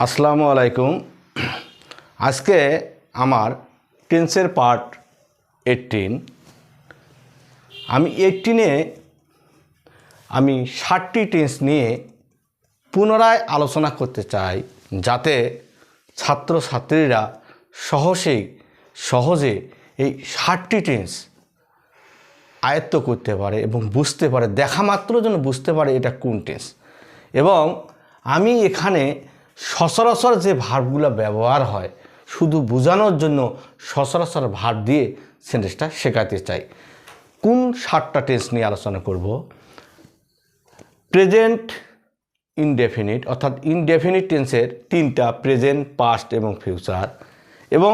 আসসালামু আলাইকুম। আজকে আমার টেন্সের পার্ট 18। আমি 18-এ আমি 60টি টেন্স নিয়ে পুনরায় আলোচনা করতে চাই, যাতে ছাত্রছাত্রীরা সহজে এই 60টি টেন্স আয়ত্ত করতে পারে এবং বুঝতে পারে, দেখা মাত্র যেন বুঝতে পারে এটা কোন টেন্স। এবং আমি এখানে সচরাচর যে ভার্বগুলো ব্যবহার হয় শুধু বোঝানোর জন্য সচরাচর ভার্ব দিয়ে সেন্টেন্সটা শেখাতে চাই। কোন 60টা টেন্স নিয়ে আলোচনা করব? প্রেজেন্ট ইনডেফিনিট অর্থাৎ ইনডেফিনিট টেন্সের 3টা, প্রেজেন্ট, পাস্ট এবং ফিউচার, এবং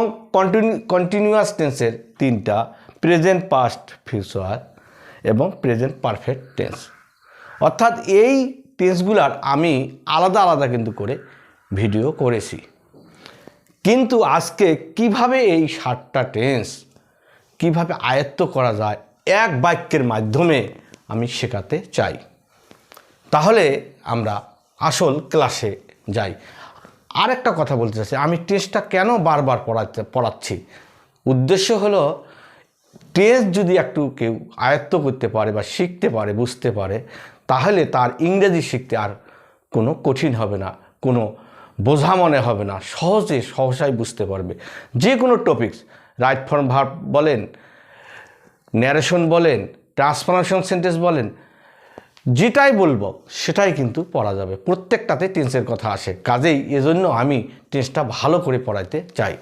কন্টিনিউয়াস টেন্সের 3টা, প্রেজেন্ট, পাস্ট, ফিউচার এবং প্রেজেন্ট পারফেক্ট টেন্স। অর্থাৎ এই টেন্সগুলার আমি আলাদা আলাদা কিন্তু করে ভিডিও করেছি, কিন্তু আজকে কিভাবে এই 60টা টেন্স কিভাবে আয়ত্ত করা যায় এক বাক্যের মাধ্যমে আমি শেখাতে চাই। তাহলে আমরা আসল ক্লাসে যাই। আর একটা কথা বলতে চাচ্ছি, আমি টেন্সটা কেন বারবার পড়াচ্ছি, উদ্দেশ্য হলো টেন্স যদি একটু কেউ আয়ত্ত করতে পারে বা শিখতে পারে, বুঝতে পারে, তাহলে তার ইংরেজি শিখতে আর কোনো কঠিন হবে না, কোনো বোঝা মনে হবে না, সহসাই বুঝতে পারবে। যে কোনো টপিকস, রাইট ফর্ম ভার্ব বলেন, ন্যারেশন বলেন, ট্রান্সফরমেশন সেন্টেন্স বলেন, যেটাই বলবো সেটাই কিন্তু পড়া যাবে। প্রত্যেকটাতে টেন্সের কথা আসে, কাজেই এজন্য আমি টেন্সটা ভালো করে পড়াইতে চাই।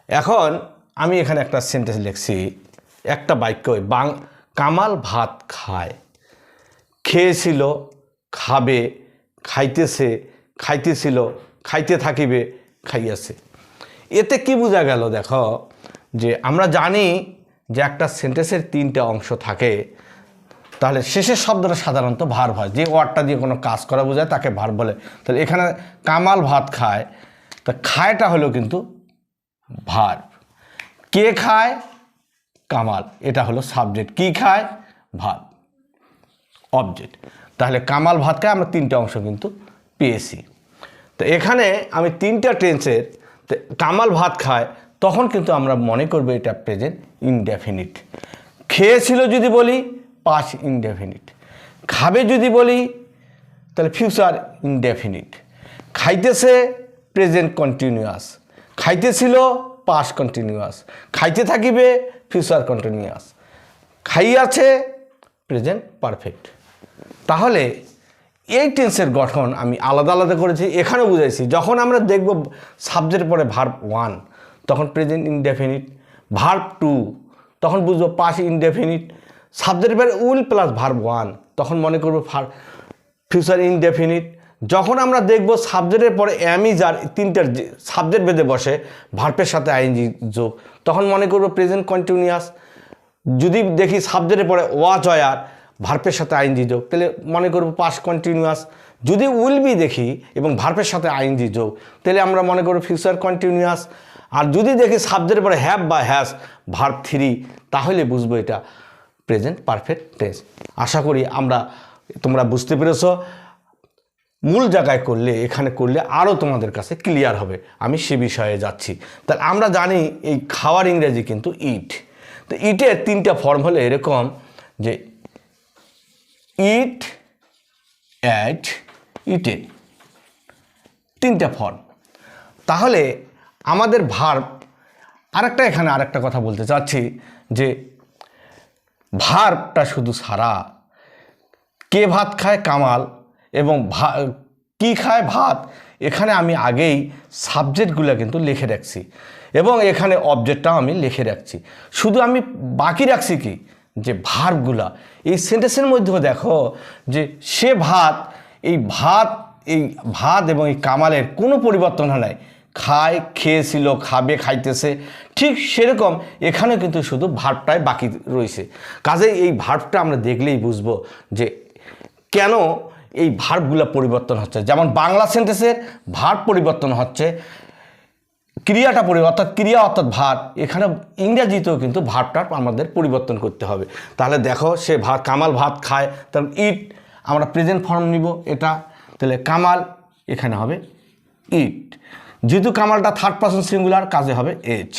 এখন আমি এখানে একটা সেন্টেন্স লিখছি, একটা বাক্য, কামাল ভাত খায়, খেয়েছিল, খাবে, খাইতেছে, খাইতেছিল, খাইতে থাকিবে, খাইয়াছে। এতে কি বোঝা গেল? দেখো, যে আমরা জানি যে একটা সেন্টেন্সের 3টা অংশ থাকে, তাহলে শেষের শব্দটা সাধারণত ভার্ব হয়। যে ওয়ার্ডটা দিয়ে কোনো কাজ করা বোঝায় তাকে ভার্ব বলে। তাহলে এখানে কামাল ভাত খায়, তা খায়টা হলো কিন্তু ভার্ব। কে খায়? কামাল, এটা হলো সাবজেক্ট। কি খায়? ভাত, অবজেক্ট। তাহলে কামাল ভাত খায়, আমরা 3টা অংশ কিন্তু পেয়েছি। তো এখানে আমি 3টা টেন্সের কামাল ভাত খায়, তখন কিন্তু আমরা মনে করবো এটা প্রেজেন্ট ইনডেফিনিট। খেয়েছিল যদি বলি, পাস্ট ইনডেফিনিট। খাবে যদি বলি, তাহলে ফিউচার ইনডেফিনিট। খাইতেছে, প্রেজেন্ট কন্টিনিউয়াস। খাইতেছিল, পাস্ট কন্টিনিউয়াস। খাইতে থাকিবে, ফিউচার কন্টিনিউয়াস। খাইয়াছে, প্রেজেন্ট পারফেক্ট। তাহলে এই টেন্সের গঠন আমি আলাদা আলাদা করেছি, এখানেও বুঝাইছি। যখন আমরা দেখব সাবজেক্টের পরে ভার্ব 1, তখন প্রেজেন্ট ইনডেফিনিট। ভার্ব 2, তখন বুঝবো পাস্ট ইনডেফিনিট। সাবজেক্টের পরে উইল প্লাস ভার্ব 1, তখন মনে করবো ফিউচার ইনডেফিনিট। যখন আমরা দেখব সাবজেক্টের পরে অ্যামিজার 3টার সাবজেক্ট বেঁধে বসে, ভার্বের সাথে আইএনজি যোগ, তখন মনে করবো প্রেজেন্ট কন্টিনিউয়াস। যদি দেখি সাবজেক্টের পরে ওয়াচ আর ভার্বের সাথে আইএনজি যোগ, তাহলে মনে করবো পাস্ট কন্টিনিউয়াস। যদি উইল বি দেখি এবং ভার্বের সাথে আইএনজি যোগ, তাহলে আমরা মনে করবো ফিউচার কন্টিনিউয়াস। আর যদি দেখি সাবজেক্টের পরে হ্যাভ বা হ্যাজ ভার্ব 3, তাহলে বুঝবো এটা প্রেজেন্ট পারফেক্ট টেন্স। আশা করি তোমরা বুঝতে পেরেছো। মূল জায়গায় করলে, এখানে করলে আরও তোমাদের কাছে ক্লিয়ার হবে। আমি সে বিষয়ে যাচ্ছি। তাহলে আমরা জানি এই খাওয়ার ইংরেজি কিন্তু ইট। তো ইটের 3টা ফর্ম হলো এরকম, যে ইট, অ্যাট, ইটেন, 3টা ফর্ম। তাহলে আমাদের ভার্ব এখানে আরেকটা কথা বলতে চাচ্ছি, যে ভার্বটা শুধু সারা, কে ভাত খায়? কামাল, এবং কি খায়? ভাত। এখানে আমি আগেই সাবজেক্টগুলো কিন্তু লিখে রাখছি, এবং এখানে অবজেক্টটাও আমি লিখে রাখছি। শুধু আমি বাকি রাখছি কি, যে ভার্বগুলা। এই সেন্টেন্সের মধ্যেও দেখো যে সে ভাত, এই ভাত এবং এই কামালের কোনো পরিবর্তন হয় নাই। খায়, খেয়েছিল, খাবে, খাইতেছে, ঠিক সেরকম এখানে কিন্তু শুধু ভার্বটাই বাকি রয়েছে। কাজেই এই ভার্বটা আমরা দেখলেই বুঝবো যে কেন এই ভার্বগুলো পরিবর্তন হচ্ছে। যেমন বাংলা সেন্টেন্সের ভার্ব পরিবর্তন হচ্ছে, ক্রিয়াটা অর্থাৎ ক্রিয়া অর্থাৎ ভার্ব। এখানে ইংরেজিতেও কিন্তু ভার্বটা আমাদের পরিবর্তন করতে হবে। তাহলে দেখো, সে কামাল ভাত খায়, তাহলে ইট আমরা প্রেজেন্ট ফর্ম নিব এটা, তাহলে কামাল এখানে হবে ইট, যেহেতু কামালটা থার্ড পারসন সিঙ্গুলার কাজে হবে এজ।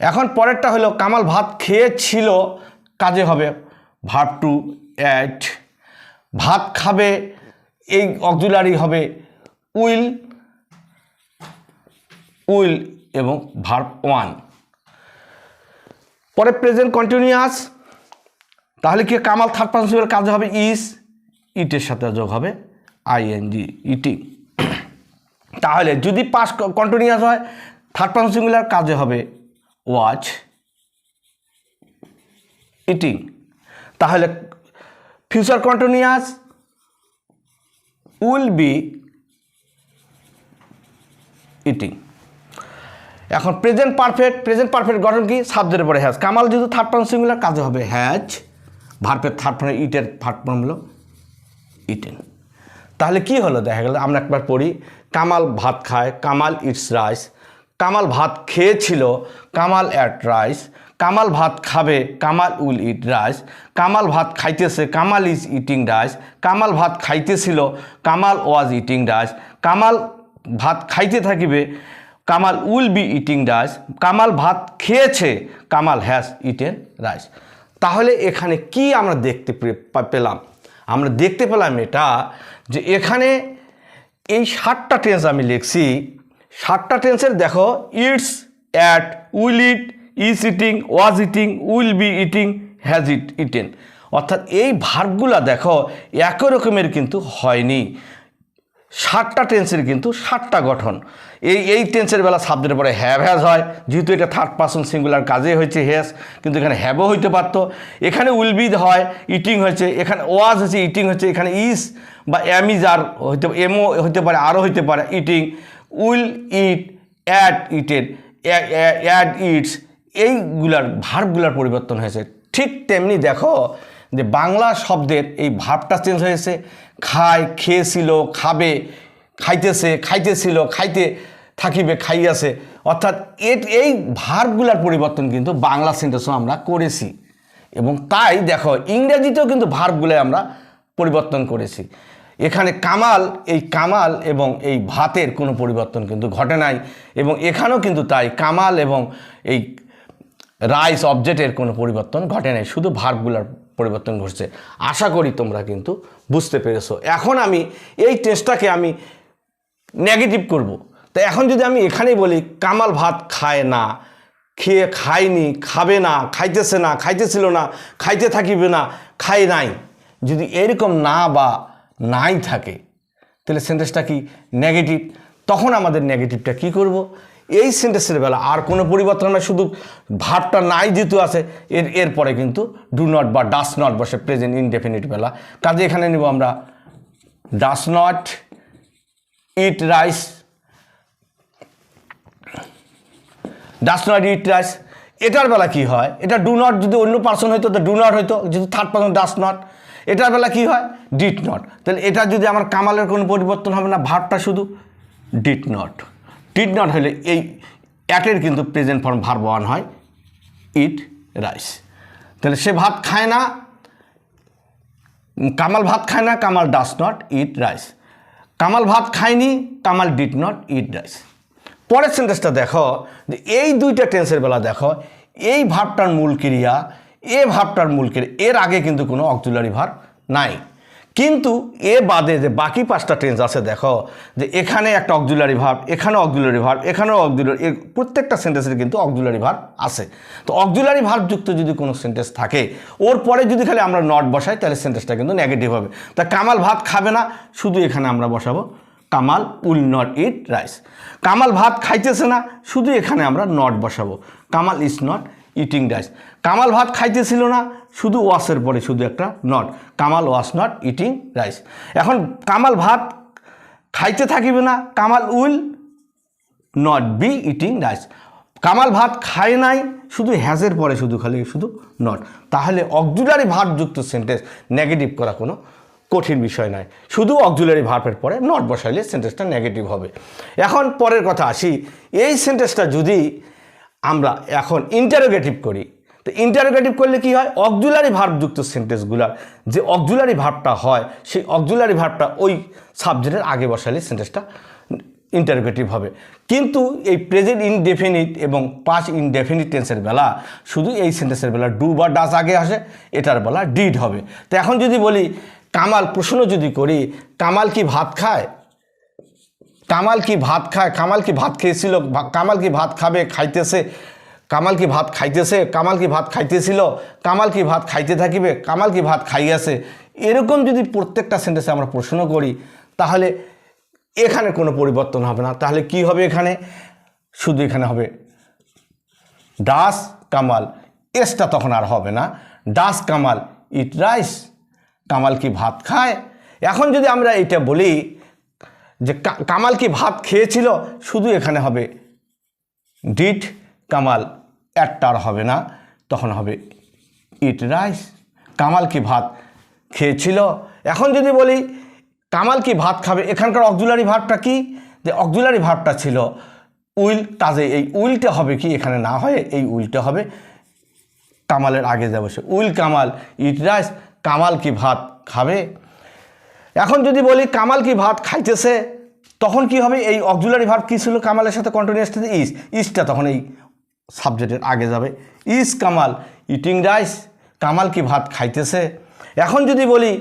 এখন পরেরটা হলো কামাল ভাত খেয়েছিল, কাজে হবে ভার্ব টু এট। ভাত খাবে, এই অক্সিলারি হবে উইল, উইল এবং ভার্ব ওয়ান। পরে প্রেজেন্ট কন্টিনিউয়াস, তাহলে কি কামাল থার্ড পারসন সিঙ্গুলার কাজে হবে ইজ, ইটের সাথে যোগ হবে আইএনজি, ইটিং। তাহলে যদি পাস্ট কন্টিনিউয়াস হয় থার্ড পারসন সিঙ্গুলার কাজে হবে ওয়াচ, ইটিং। তাহলে future continuous will be eating. এখন প্রেজেন্ট পারফেক্ট, প্রেজেন্ট পারফেক্ট গঠন কি? সাবজেক্টের পরে হ্যাজ। কামাল যেহেতু থার্ড পারসন সিঙ্গুলার কাজে হবে হ্যাজ, ভার্বের থার্ড ফর্ম ইটের থার্ড ফর্ম হলো ইটেন। তাহলে কি হলো? দেখা গেল আমরা একবার পড়ি, কামাল ভাত খায়, কামাল ইটস রাইস। কামাল ভাত খেয়েছিল, কামাল অ্যাট রাইস। কামাল ভাত খাবে, Kamal will eat rice. Kamal ভাত খাইতেছে, Kamal is eating rice. Kamal ভাত খাইতেছিল, Kamal was eating rice. Kamal ভাত খাইতে থাকিবে, Kamal will be eating rice. Kamal ভাত খেয়েছে, কামাল হ্যাজ ইটেন রাইস। তাহলে এখানে কি আমরা দেখতে পেলাম? আমরা দেখতে পেলাম এটা যে এখানে এই 7টা টেন্স আমি লিখছি, 7টা টেন্সের দেখো it's, at, will it, is eating, was eating, will be eating, has it eaten. অর্থাৎ এই ভার্বগুলা দেখো একই রকমের কিন্তু হয়নি। 7টা টেন্সের কিন্তু 7টা গঠন। এই টেন্সের বেলা সাবজেক্টের পরে হ্যাভ হ্যাজ হয়, যেহেতু এটা থার্ড পারসন সিঙ্গুলার কাজে হয়েছে হ্যাজ, কিন্তু এখানে হ্যাভও হইতে পারতো। এখানে উইল বি হয়, ইটিং হয়েছে, এখানে ওয়াজ হয়েছে, ইটিং হচ্ছে, এখানে ইজ বা এম ইজ আর হইতে, এমও হইতে পারে, আরও হইতে পারে eating. Will eat, and eated, and eats, এইগুলার ভার্বগুলার পরিবর্তন হয়েছে। ঠিক তেমনি দেখো যে বাংলা শব্দের এই ভার্বটা চেঞ্জ হয়েছে, খায়, খেয়েছিল, খাবে, খাইতেছে, খাইতেছিল, খাইতে থাকিবে, খাইয়াছে। অর্থাৎ এই ভার্বগুলার পরিবর্তন কিন্তু বাংলা সেন্টেন্সও আমরা করেছি, এবং তাই দেখো ইংরেজিতেও কিন্তু ভার্বগুলো আমরা পরিবর্তন করেছি। এখানে কামাল, এই কামাল এবং এই ভাতের কোনো পরিবর্তন কিন্তু ঘটে নাই, এবং এখানেও কিন্তু তাই কামাল এবং এই রাইস অবজেক্টের কোনো পরিবর্তন ঘটে নাই, শুধু ভার্বগুলার পরিবর্তন ঘটছে। আশা করি তোমরা কিন্তু বুঝতে পেরেছো। এখন আমি এই টেস্টটাকে আমি নেগেটিভ করব। তো এখন যদি আমি এখানেই বলি কামাল ভাত খায় না, খেয়ে খায়নি, খাবে না, খাইতেছে না, খাইতেছিল না, খাইতে থাকিবে না, খায় নাই, যদি এরকম না বা নাই থাকে তাহলে সেন্টেন্সটা কি নেগেটিভ। তখন আমাদের নেগেটিভটা কি করব? এই সেন্টেন্সের বেলা আর কোনো পরিবর্তন নয়, শুধু ভার্বটা নাই যেহেতু আছে এরপরে কিন্তু ডু নট বা ডাস নট বসে প্রেজেন্ট ইনডেফিনিট বেলা। কাজে এখানে নেব আমরা does not eat rice, does not eat rice. এটার বেলা কি হয়? এটা ডু নট যদি অন্য পার্সন হইতো তো ডু নট হইতো, যেহেতু থার্ড পার্সন ডাস নট। এটার বেলা কি হয়? Did not. তাহলে এটা যদি আমার কামালের কোনো পরিবর্তন হবে না, ভার্বটা শুধু ডিড নট। ডিড নট হলে এই অ্যাটের কিন্তু প্রেজেন্ট ফর্ম ভার্ব ওয়ান হয় ইট রাইস। তাহলে সে ভাত খায় না, কামাল ভাত খায় না, Kamal does not eat rice. Kamal ভাত খায়নি, Kamal did not eat rice. পরের সেন্টেন্সটা দেখো যে এই দুইটা টেন্সের বেলা দেখো এই ভার্বটার মূল ক্রিয়া, এ ভার্বটার মূল ক্রিয়া, এর আগে কিন্তু কোনো অক্সিলারি ভার্ব নাই। কিন্তু এ বাদে যে বাকি 5টা টেন্স আছে দেখো যে এখানে একটা অক্সিলারি ভার্ব, এখানেও অক্সিলারি ভার্ব, এখানেও অক্সিলারি, এর প্রত্যেকটা সেন্টেন্সের কিন্তু অক্সিলারি ভার্ব আছে। তো অক্সিলারি ভার্বযুক্ত যদি কোনো সেন্টেন্স থাকে ওর পরে যদি খালি আমরা নট বসাই তাহলে সেন্টেন্সটা কিন্তু নেগেটিভ হবে। তা কামাল ভাত খাবে না, শুধু এখানে আমরা বসাবো Kamal will not eat rice. Kamal ভাত খাইতেছে না, শুধু এখানে আমরা নট বসাবো Kamal is not eating rice. Kamal ভাত খাইতেছিল না, শুধু ওয়াসের পরে শুধু একটা not, Kamal was not eating rice. এখন কামাল ভাত খাইতে থাকিবে না, Kamal will not be eating rice. Kamal ভাত খায় নাই, শুধু হ্যাজের পরে শুধু খালি শুধু নট। তাহলে অক্সিলারি ভার্বযুক্ত সেন্টেন্স নেগেটিভ করা কোনো কঠিন বিষয় নয়, শুধু অক্সিলারি ভার্বের পরে নট বসাইলে সেন্টেন্সটা নেগেটিভ হবে। এখন পরের কথা আসি, এই সেন্টেন্সটা যদি আমরা এখন ইন্টারোগেটিভ করি, তো ইন্টারোগেটিভ করলে কি হয়? অক্সিলারি ভার্বযুক্ত সেন্টেন্সগুলার যে অক্সিলারি ভার্বটা হয় সেই অক্সিলারি ভার্বটা ওই সাবজেক্টের আগে বসালে সেন্টেন্সটা ইন্টারোগেটিভ হবে। কিন্তু এই প্রেজেন্ট ইনডেফিনিট এবং পাস্ট ইনডেফিনিট টেন্সের বেলা শুধু এই সেন্টেন্সের বেলা ডু বা ডাস আগে আসে, এটার বেলা ডিড হবে। তো এখন যদি বলি কামাল, প্রশ্ন যদি করি কামাল কি ভাত খায়, কামাল কি ভাত খায়, কামাল কি ভাত খেয়েছিল, কামাল কি ভাত খাবে, খাইতেছে, কামাল কি ভাত খাইতেছে, কামাল কি ভাত খাইতেছিল, কামাল কি ভাত খাইতে থাকিবে, কামাল কি ভাত খাইয়াছে, এরকম যদি প্রত্যেকটা সেন্টেন্সে আমরা প্রশ্ন করি তাহলে এখানে কোনো পরিবর্তন হবে না। তাহলে কি হবে, এখানে শুধু এখানে হবে ডাস কামাল, এসটা তখন আর হবে না, ডাস কামাল ইট রাইস, কামাল কি ভাত খায়। এখন যদি আমরা এটা বলি যে কামাল কি ভাত খেয়েছিল, শুধু এখানে হবে ডিড কামাল, একটা হবে না, তখন হবে ইট রাইস, কামাল কি ভাত খেয়েছিল। এখন যদি বলি কামাল কি ভাত খাবে, এখানকার অক্সিলারি ভার্বটা কি, যে অক্সিলারি ভার্বটা ছিল উইল, কাজে এই উইলটা হবে কি এখানে না হয়ে এই উইলটা হবে কামালের আগে যাবে, সে will Kamal eat rice, Kamal কি ভাত খাবে। এখন যদি বলি কামাল কি ভাত খাইতেছে, তখন কি হবে, এই অক্সিলারি ভার্ব কি ছিল কামালের সাথে কন্টিনিউয়াস টেন্সে ইসটা তখন এই সাবজেক্টের আগে যাবে, ইস কামাল ইটিং রাইস, কামাল কি ভাত খাইতেছে। এখন যদি বলি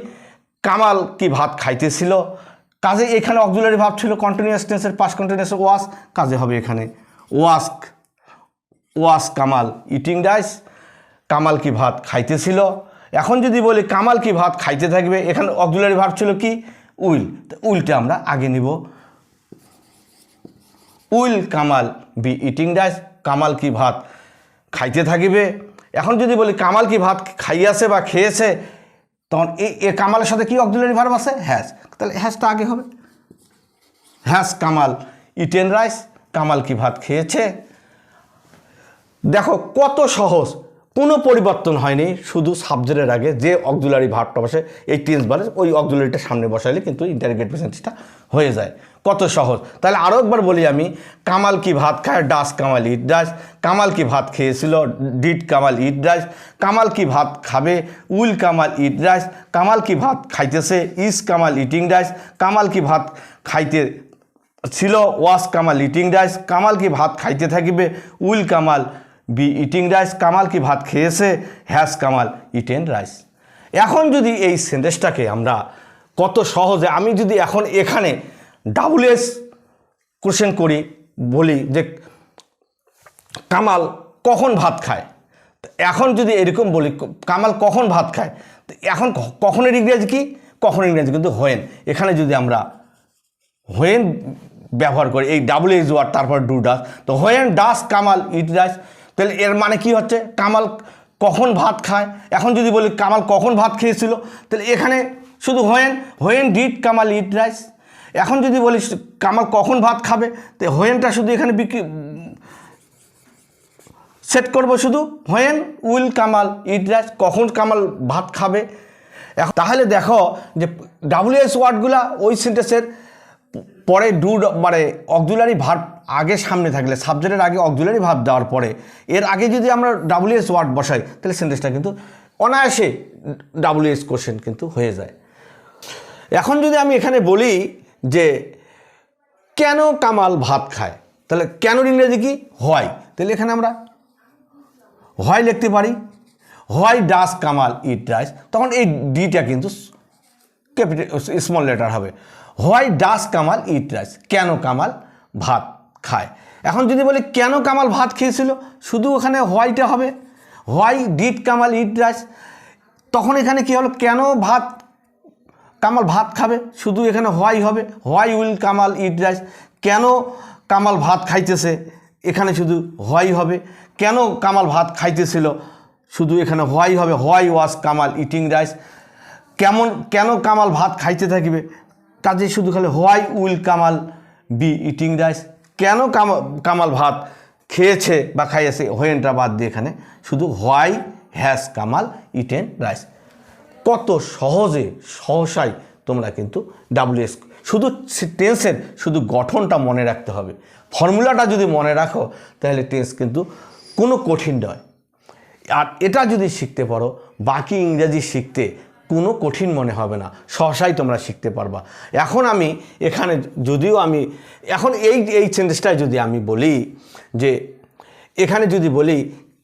কামাল কি ভাত খাইতেছিল, কাজে এখানে অক্সিলারি ভার্ব ছিল কন্টিনিউয়াস টেন্সের পাস্ট কন্টিনিউয়াস ওয়াস, কাজে হবে এখানে ওয়াস কামাল ইটিং রাইস, কামাল কি ভাত খাইতেছিল। এখন যদি বলি কামাল কি ভাত খাইতে থাকবে, এখানে অক্সিলারি ভার্ব ছিল কি উইল, উইলটা আমরা আগে নিব, will Kamal B eating rice, Kamal কি ভাত খাইতে থাকিবে। এখন যদি বলি কামাল কি ভাত খাইয়াছে বা খেয়েছে, তখন এই কামালের সাথে কি অক্সিলারি ভার্ব আছে, হ্যাজ, তাহলে হ্যাজটা আগে হবে, has Kamal eaten rice, Kamal কি ভাত খেয়েছে। দেখো কত সহজ, কোনো পরিবর্তন হয়নি, শুধু সাবজেক্টের আগে যে অক্সিলারি ভার্বটা বসে এই টেন্স বারে ওই অক্সিলারিটা সামনে বসাইলে কিন্তু ইন্টারোগেটিভ সেন্টেন্সটা হয়ে যায়, কত সহজ। তাহলে আরও একবার বলি আমি, কামাল কি ভাত খায়, ডাস কামাল ইট রাইস, কামাল কি ভাত খেয়েছিল, did Kamal eat rice, Kamal কি ভাত খাবে, will Kamal eat rice, Kamal কি ভাত খাইতেছে, ইস কামাল ইটিং রাইস, কামাল কি ভাত খাইতে ছিল, ওয়াস কামাল ইটিং রাইস, কামাল কি ভাত খাইতে থাকিবে, will Kamal B eating rice, Kamal কি ভাত খেয়েছে, হ্যাজ কামাল ইটেন রাইস। এখন যদি এই সেন্টেন্সটাকে আমরা কত সহজে, আমি যদি এখন এখানে ডাবলএস কোশ্চেন করি, বলি যে কামাল কখন ভাত খায়, এখন যদি এরকম বলি কামাল কখন ভাত খায়, এখন কখনের ইংরেজি কি, কখনের ইংরেজি কিন্তু হোয়েন। এখানে যদি আমরা হোয়েন ব্যবহার করি, এই ডাবলএস ওয়ার্ড তারপর ডু ডাস, তো when does Kamal eat rice, তাহলে এর মানে কি হচ্ছে, কামাল কখন ভাত খায়। এখন যদি বলি কামাল কখন ভাত খেয়েছিল, তাহলে এখানে শুধু when did Kamal eat rice. এখন যদি বলি কামাল কখন ভাত খাবে, তো হোয়েনটা শুধু এখানে সেট করব, শুধু when will Kamal eat rice, কখন কামাল ভাত খাবে। এখন তাহলে দেখো যে ডাবলএস ওয়ার্ডগুলা ওই সেন্টেন্সের পরে ডু মানে অক্সিলারি ভার্ব আগে সামনে থাকলে, সাবজেক্টের আগে অক্সিলারি ভার্ব দেওয়ার পরে এর আগে যদি আমরা ডাবলএস ওয়ার্ড বসাই, তাহলে সেন্টেন্সটা কিন্তু অনায়াসে ডাবলএস কোশ্চেন কিন্তু হয়ে যায়। এখন যদি আমি এখানে বলি যে কেন কামাল ভাত খায়, তাহলে কেন ইংরেজি কি, হোয়াই, তাহলে এখানে আমরা হোয়াই লিখতে পারি, why does Kamal eat rice, তখন এই ডিটা কিন্তু ক্যাপিটাল স্মল লেটার হবে, why does Kamal eat rice, কেন কামাল ভাত খায়। এখন যদি বলি কেন কামাল ভাত খেয়েছিল, শুধু ওখানে হোয়াইটা হবে, why did Kamal eat rice, তখন এখানে কি হলো, কেন কামাল ভাত খাবে, শুধু এখানে হোয়াই হবে, why will Kamal eat rice, কেন কামাল ভাত খাইতেছে, এখানে শুধু হোয়াই হবে, কেন কামাল ভাত খাইতেছিল, শুধু এখানে হোয়াই হবে, why was Kamal eating rice, কেন কামাল ভাত খাইতে থাকিবে, কাজে শুধু খালি why will Kamal B eating rice, কেন কামাল ভাত খেয়েছে বা খাইয়েছে, হোয়েনটা বাদ দিয়ে এখানে শুধু why has Kamal eaten rice. কত সহসাই তোমরা কিন্তু ডাবলএস, শুধু টেন্সের শুধু গঠনটা মনে রাখতে হবে, ফর্মুলাটা যদি মনে রাখো তাহলে টেন্স কিন্তু কোনো কঠিন নয়। আর এটা যদি শিখতে পারো, বাকি ইংরেজি শিখতে কোনো কঠিন মনে হবে না, সহসাই তোমরা শিখতে পারবা। এখন আমি এখানে যদিও আমি এখন এই সেন্টেন্সটায় যদি আমি বলি যে এখানে যদি বলি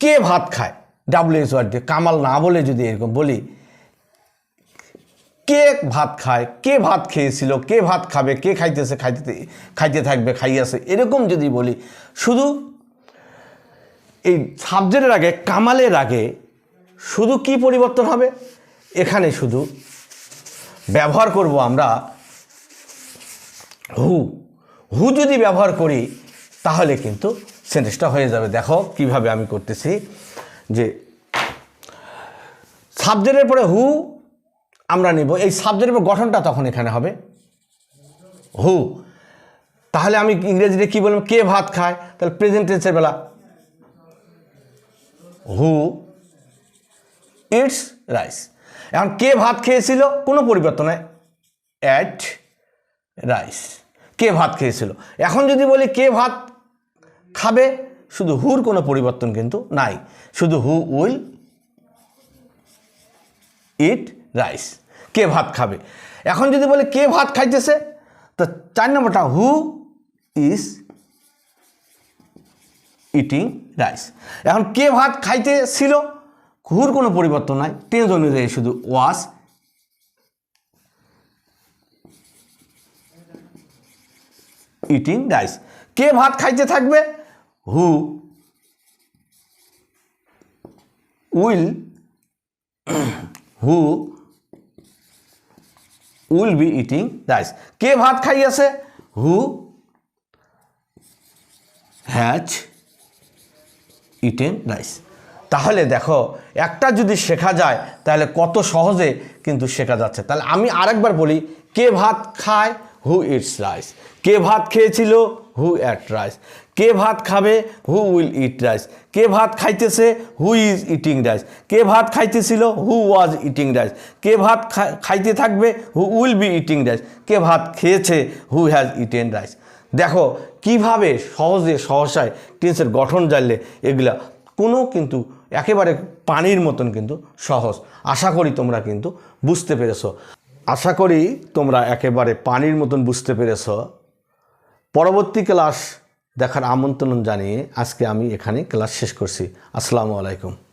কে ভাত খায়, WH ওয়ার্ড দিয়ে কামাল না বলে যদি এরকম বলি কে ভাত খায়, কে ভাত খেয়েছিল, কে ভাত খাবে, কে খাইতেছে, খাইতে থাকবে, খাইয়াছে, এরকম যদি বলি, শুধু এই সাবজেক্টের আগে কামালের আগে শুধু কি পরিবর্তন হবে, এখানে শুধু ব্যবহার করব আমরা হু যদি ব্যবহার করি তাহলে কিন্তু সেন্টেন্সটা হয়ে যাবে। দেখো কিভাবে আমি করতেছি, যে সাবজেক্টের পরে হু আমরা নিব, এই সাবজেক্টের পর গঠনটা তখন এখানে হবে হু। তাহলে আমি ইংরেজিতে কি বললাম, কে ভাত খায়, তাহলে প্রেজেন্ট টেন্সের বেলা হু ইটস রাইস। এখন কে ভাত খেয়েছিল, কোনো পরিবর্তন নাই, অ্যাট রাইস, কে ভাত খেয়েছিল। এখন যদি বলি কে ভাত খাবে, শুধু হুর কোনো পরিবর্তন কিন্তু নাই, শুধু হু উইল ইট রাইস, কে ভাত খাবে। এখন যদি বলি কে ভাত খাইতেছে, তো 4 নম্বরটা হু ইজ ইটিং রাইস। এখন কে ভাত খাইতেছিল, হুর কোনো পরিবর্তন নাই, টেন্স অনুযায়ী শুধু ওয়াজ ইটিং রাইস। কে ভাত খাইতে থাকবে, who will be eating rice. কে ভাত খাইয়াছে, হু হ্যাজ ইটেন রাইস। তাহলে দেখো একটা যদি শেখা যায় তাহলে কত সহজে কিন্তু শেখা যাচ্ছে। তাহলে আমি আরেকবার বলি, কে ভাত খায়, হু ইটস রাইস। কে ভাত খেয়েছিল, হু অ্যাট রাইস। কে ভাত খাবে, হু উইল ইট রাইস। কে ভাত খাইতেছে, হু ইজ ইটিং রাইস। কে ভাত খাইতেছিল, হু ওয়াজ ইটিং রাইস। কে ভাত খাইতে থাকবে, who will be eating rice. কে ভাত খেয়েছে, হু হ্যাজ ইটেন রাইস। দেখো কিভাবে সহজে সহসায় টেন্সের গঠন জানলে এগুলা কোনো কিন্তু একেবারে পানির মতন কিন্তু সহজ। আশা করি তোমরা কিন্তু বুঝতে পেরেছো, আশা করি তোমরা একেবারে পানির মতন বুঝতে পেরেছো। পরবর্তী ক্লাস দেখার আমন্ত্রণ জানিয়ে আজকে আমি এখানে ক্লাস শেষ করছি। আসসালামু আলাইকুম।